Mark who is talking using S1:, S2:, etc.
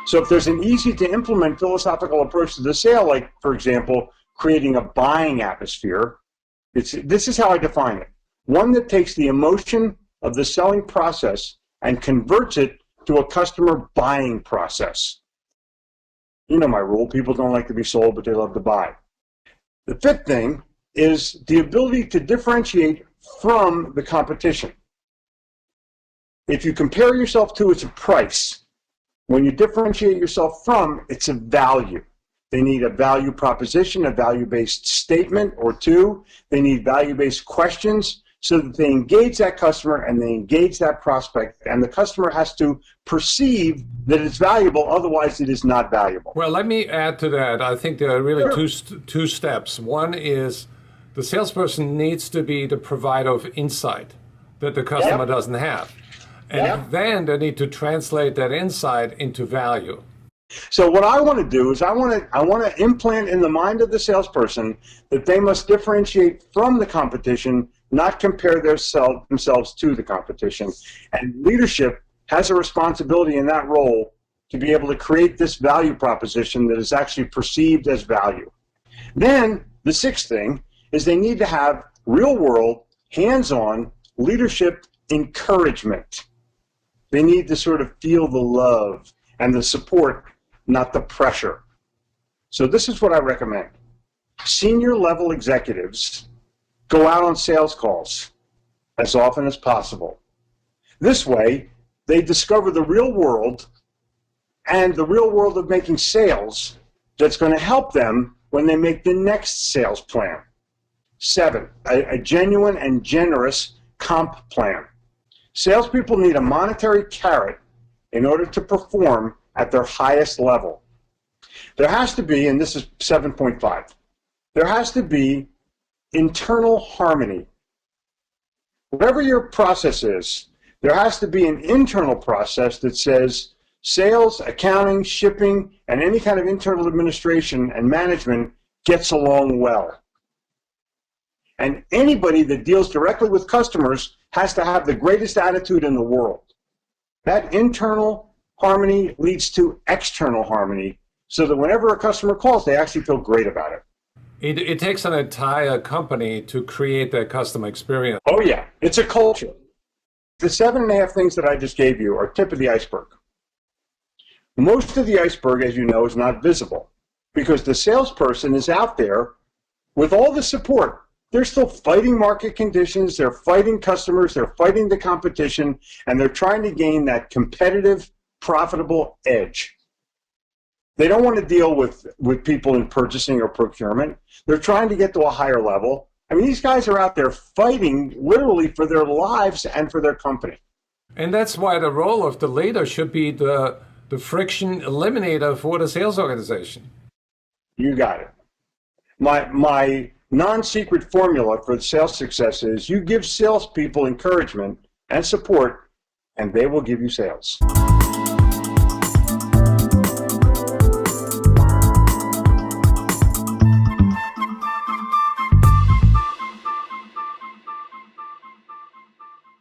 S1: So if there's an easy to implement philosophical approach to the sale, like, for example, creating a buying atmosphere, this is how I define it. One that takes the emotion of the selling process and converts it to a customer buying process. You know my rule, people don't like to be sold, but they love to buy. The fifth thing is the ability to differentiate from the competition. If you compare yourself to, it's a price. When you differentiate yourself from, it's a value. They need a value proposition, a value-based statement or two. They need value-based questions so that they engage that customer and they engage that prospect. And the customer has to perceive that it's valuable, otherwise it is not valuable.
S2: Well, let me add to that. I think there are really two steps. One is the salesperson needs to be the provider of insight that the customer doesn't have. And then they need to translate that insight into value.
S1: So what I want to do is I want to implant in the mind of the salesperson that they must differentiate from the competition, not compare themselves to the competition. And leadership has a responsibility in that role to be able to create this value proposition that is actually perceived as value. Then the sixth thing is they need to have real-world, hands-on leadership encouragement. They need to sort of feel the love and the support, not the pressure. So this is what I recommend. Senior level executives go out on sales calls as often as possible. This way, they discover the real world and the real world of making sales that's going to help them when they make the next sales plan. 7, a genuine and generous comp plan. Salespeople need a monetary carrot in order to perform at their highest level. There has to be, and this is 7.5, there has to be internal harmony. Whatever your process is, there has to be an internal process that says sales, accounting, shipping, and any kind of internal administration and management gets along well. And anybody that deals directly with customers has to have the greatest attitude in the world. That internal harmony leads to external harmony, so that whenever a customer calls, they actually feel great about it.
S2: It takes an entire company to create that customer experience.
S1: Oh yeah, it's a culture. The 7.5 things that I just gave you are tip of the iceberg. Most of the iceberg, as you know, is not visible because the salesperson is out there with all the support. They're still fighting market conditions, they're fighting customers, they're fighting the competition, and they're trying to gain that competitive, profitable edge. They don't want to deal with people in purchasing or procurement. They're trying to get to a higher level. I mean, these guys are out there fighting literally for their lives and for their company.
S2: And that's why the role of the leader should be the friction eliminator for the sales organization.
S1: You got it. My non-secret formula for sales success is you give salespeople encouragement and support, and they will give you sales.